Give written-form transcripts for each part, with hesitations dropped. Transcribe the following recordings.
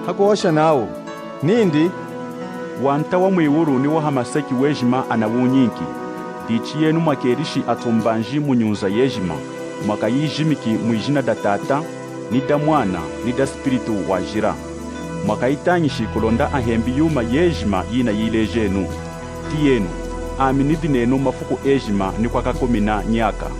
hakuosha nao nindi wanta wa mwiwuru ni wahamaseki wejima anawunyinki dichi yenu mwakerishi atumbanji munyunza yejima mwakayijimiki mwijina da tata ni da mwana ni da spiritu wajira mwakayitanyishi kulonda ahembi yuma yejima yina yilejenu ti yenu aminidi nenu mafuku ejima ni kwa kakomina nyaka.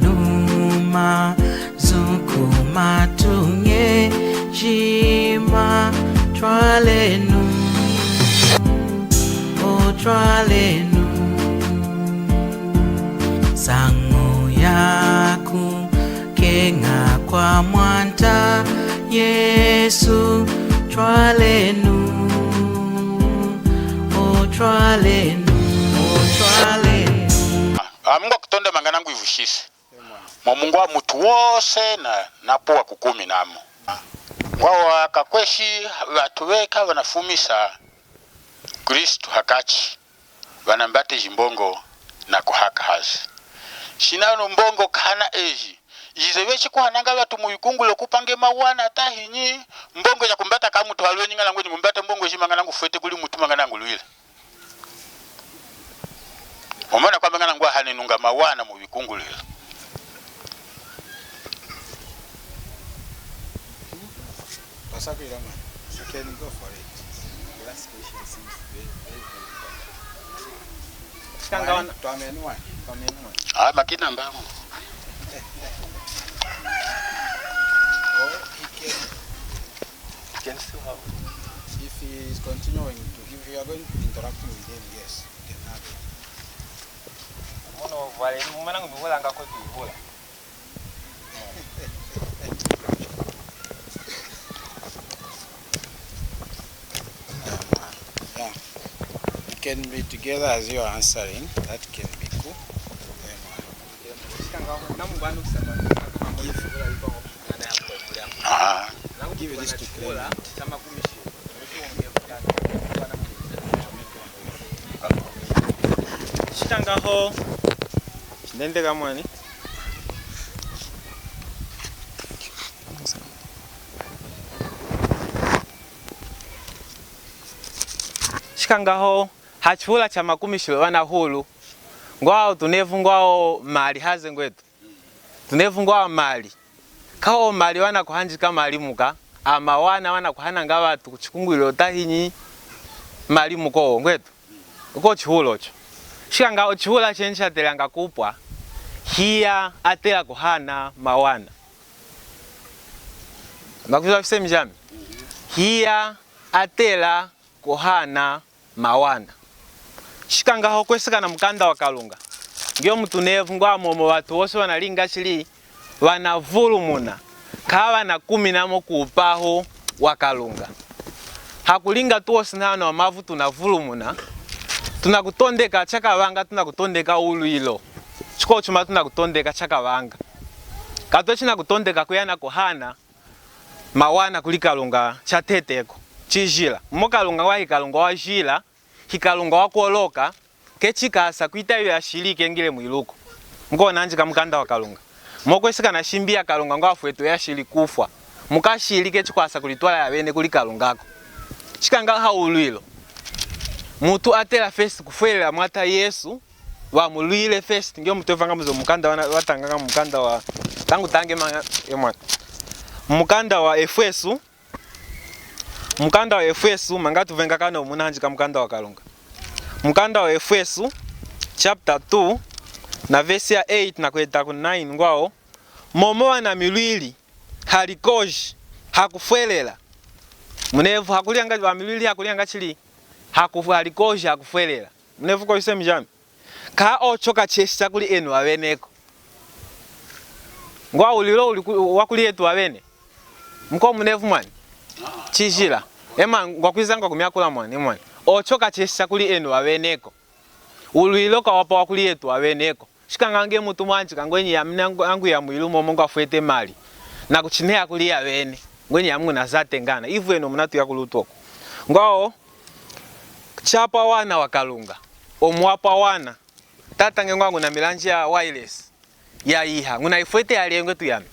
Twalenuma zukuma tunge jima twalenu o twalenu sangu yaku kenga kwa mwanta Yesu twalenu o twalenu o twalenu. Mungu akutonde manganangu ivushise Mungu wa mutu wose na poa kukumi namo wao akakweshi watuweka wanafumisa Kristo hakachi wanambate jimbongo na kuhaka hazi shinano mbongo kana eji izewechi kuhananga watu muyikungulo kupange mawana tahinyi mbongo ya kumbata kamu tuhalwe nyinga langu nyumbate mbongo jimanganangu fuete kuli mutu manganangu luile omona kwa manganangu hane nunga mawana muyikungulo. Pasako ila man, you can go for it. The last question seems very good. Tuamenua. Makina mbamu. Or he can still have it. If he is continuing to give, you are going to be interacting with him, yes, you can have it. Yeah. You can be together as you are answering. That can be cool. Give you this to Clement. Shitangaho. Nende kamwani. Shikangaho hachula cha makumishilo wana hulu ngwao tunevu ngwao mali haze ngwetu tunevu ngwao mali kao mali wana kuhanjika mali muka ama wana kuhananga watu kuchikungwilo tahinyi mali muko ngwetu uko chihulo cho shikangao chihula chencha telanga kupwa hiya atela kuhana mawana makuza fisemi jami hiya atela kuhana mawana shikangaho kwesekana mukanda wa Kalunga ngyo mutunevu ngwa momo watu wose wanalinga shili wanavulumuna kawa na 10 kuupaho wa Kalunga hakulinga tuosi nano amavu tunavulumuna tunakutondeka chakavanga tunakutondeka ulu ilo chiko chuma tunakutondeka chakavanga kato china kutondeka kuyana kuhana mawana kuli Kalunga chateteko chijila mokalunga wa hikalunga wa jila hikalunga wa kuoloka kechikasa kuita yo yashilike ngile mwiluko ngo nanjika mukanda wa Kalunga mokwesika na shimbia Kalunga ngo afweto yashili kufwa mukashilike chikwasa kulitwala yabene kuli Kalungako chikanga haulwilo mutu atela first kufwela mwata Yesu wa mulwile first ngyo mutu evanga muzo mukanda watanganga mukanda wa tangu tange emwa mukanda wa Efesu mukanda wa Efesu mangatu venga kana munanjika mukanda wa Kalunga mukanda wa Efesu chapter 2 na verse ya 8 na kwenda ku 9 ngwao momo na milwili halikoji hakufwelela munevu hakulianga wa milwili hakulianga chili halikoji hakufwelela munevu ko isemi jami ka ochoka chesa kuli enu aweneko ngwao ulilo wakuli yetu awene mko munevu mwani chijila ema ngwakwizanga kumyakula mwani ochoka chesa kuli enu aweneko ulilo ka wapa wakuli yetu aweneko shikangange mutu mwanji kangwenyi ya mnangu ya mwilumo mongo afwete mali na kuchinea kuli ya wene ngwenyi ya mungu na zate ngana ivu eno munatu ya kulutoko ngwao chapa wana wa Kalunga omwapa wana tata ngengwangu na milanji ya wireless ya iha nguna ifwete alengwe tu yami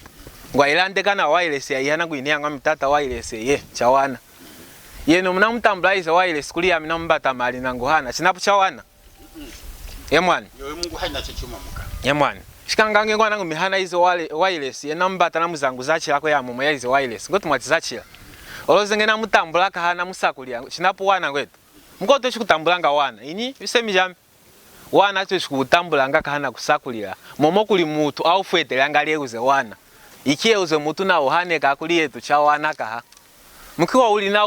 ngwa ilande kana wireless ya iha nangu ineanga mtata wireless ye chawana yeno mna mtambulaiza wireless kuli yami nambata mali nangu hana sinapo chawana yemwani yo Mungu haina chichuma muka yemwani shikangange ngwana nangu mihana izo wireless ye nambata namuzangu zachira ko ya mama ya izo wireless ngoto mwatizachira oloze ngena mutambulaka hana musakulia sinapo wana ngwetu mkoto chikutambulanga wana ini bisemi jami wana twe chikutambulanga kahana kusakulira momo kuli mutu au fwetelanga leuze wana ikie uze mutu na ohane kakuli yetu cha wana kaha mkiwa uli na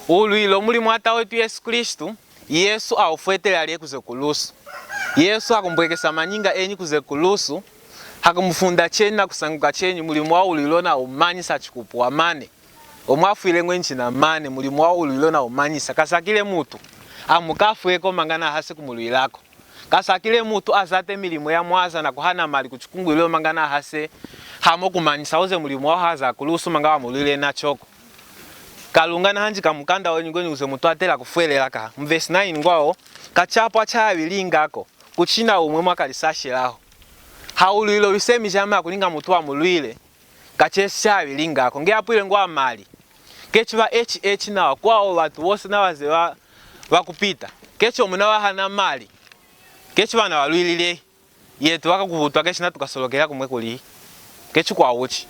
ulilo muli mwata wetu Yesu Kristu Yesu aufwetela lekuze kulusu Yesu akumbwekesa manyinga enyi kuze kulusu hakumfunda cheni na kusanguka cheni muli mwa ulilo na umanyisa chikupu amane omwafuile ngwenchi na mane muli mwa ulilo na umanyisa kasakile mutu amukafweko mangana hase kumulwilako kasakile mutu azate milimo ya mwaza na kuhana mali kuchukungulilo mangana hase hamo kumanyisa oze muli mwa haza kulusu mangawa mulile na choko kalungana hanji kamukanda wenye ngweni uze mutu atela kufwelela ka mvesi 9 ngwao kachapwa chawilingako kuchina umwe mwakalisashiraho haulilo bisemi jama kulinga mutu wa mulwile kachesi chawilingako ngeapwile ngwa mali kechiva HH na kwao watu wose na wazee wakupita kecho munawa hana mali kecho bana walwilile yetu wakakuvutwa kecho na tukasolokera kumwe kuli kecho kwa uchi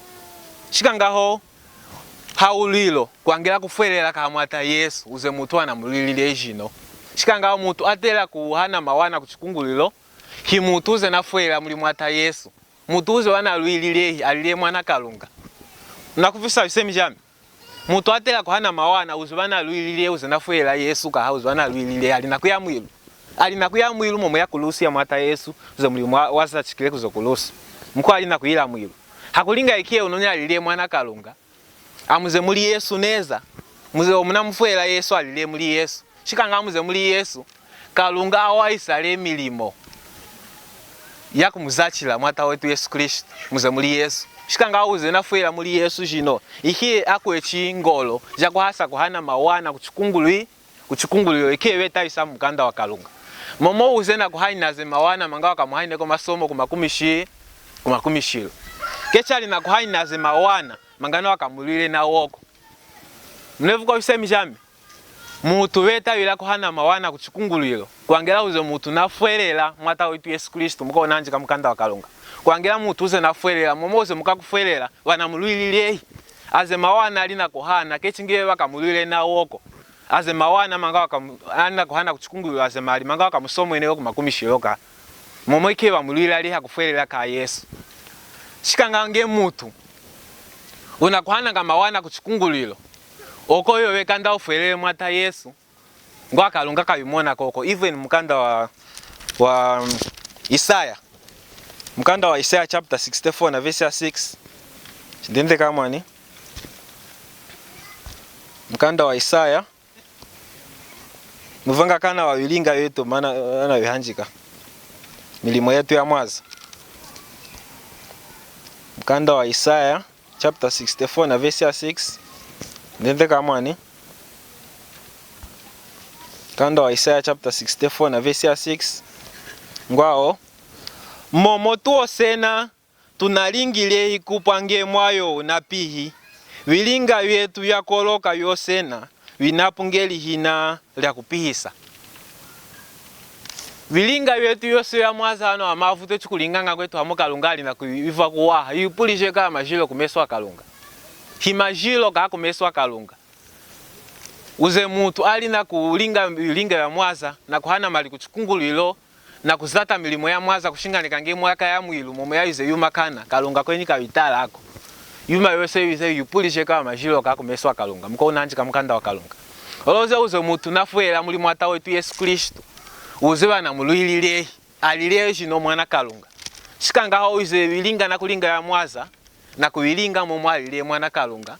shikangaho haulilo kwangela kufwelela kamwata Yesu uze mutu ana mulwilile jino shikangaho mutu atela kuhana mawana kuchikungulilo himutu uze nafwela muli mwata Yesu mutu uze wana lwilile alile mwana kalunga nakufisa bisemi jami mutu atela kuhana mawana uzubana lwilile uze nafwela Yesu kaha uzubana lwilile alinakuya mwilu momo ya kulusi ya mwata Yesu uze muli waza chikile kuzo kulusi mko alinakuila mwilu hakulinga ikie unonya alile mwana kalunga amuze muli Yesu neza muze omuna mfwela Yesu alile muli Yesu shikanga muze muli Yesu kalunga awaisale milimo yakumuzachila mwata wetu Yesu Kristo muze muli Yesu shikanga uze nafwela muli Yesu jino ikie akwechi ngolo jakuhasa kuhana mawana kuchukungulwi ikie weta isa mukanda wa kalunga momo uze na kuhainaze mawana mangawa kamuhaine ko masomo kumakumishilo kechali na kuhainaze mawana mangana wakamulile na woko mnevuko bisemi jami mutu weta wila kuhana mawana kuchukungulwilo kwangela uze mutu nafwelela mwata wetu Yesu Kristo muko nanji kamukanda wa kalunga kwangela mutu uze nafwelela momoze mukakufwelela wana mulwilile aze mawana alina kuhana kechingiwe wakamulile na woko aze mawana manga alina kuhana kuchukungulwilo aze mali manga wakamusomo eneo kumakumishiloka momo ike wamulile aliha kufwelela ka Yesu shikangange mutu unakuhana nga mawana kuchikungulilo oko yowe kanda ufwelele mwata Yesu ngwa kalunga kabimona koko even mkanda wa Isaya mkanda wa Isaya chapter 64 na verse 6 ndende kama ni mkanda wa Isaya muvanga kana wa wilinga yetu maana ana wihanjika milimo yetu ya mwaza mkanda wa Isaya chapter 64 na verse 6 ndende kama ni kanda wa Isaya chapter 64 na verse 6 ngwao momo tuosena tunalingile ikupange mwayo na pihi wilinga yetu yakoloka yosena winapungeli hina lya kupihisa vilinga yetu yose ya mwaza ano amavuto chikulinganga kwetu hamukalungali na kuiva kuwaha yupulije kama majilo kumeswa kalunga himajilo ka kumeswa kalunga uze mutu ali na kulinga ya mwaza na kuhana mali kuchikungulilo na kuzata milimo ya mwaza kushinganika nge mwaka ya mwilu momo ya yuze yumakana kalunga kwenye kawitala ako yuma yose yuze yupulije kama majilo ka kumeswa kalunga mko unanji kamukanda wa kalunga oloze uze mutu nafwela muli mwata wetu Yesu Kristo uze bana mulwilile alile jino mwana kalunga shikanga ho uze wilinga na kulinga ya mwaza na kuwilinga momo alile mwana kalunga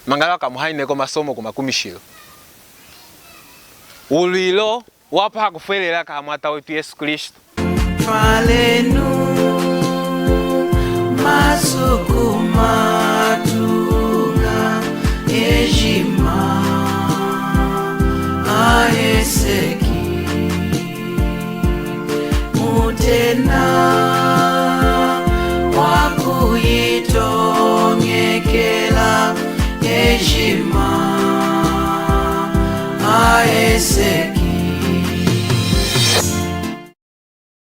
mangala kamuhaine ko masomo kumakumishilo ulilo wapa kufwelela ka mwata wetu Yesu Kristo twalenu masukuma tunga ejima aeseki mutena yejima aese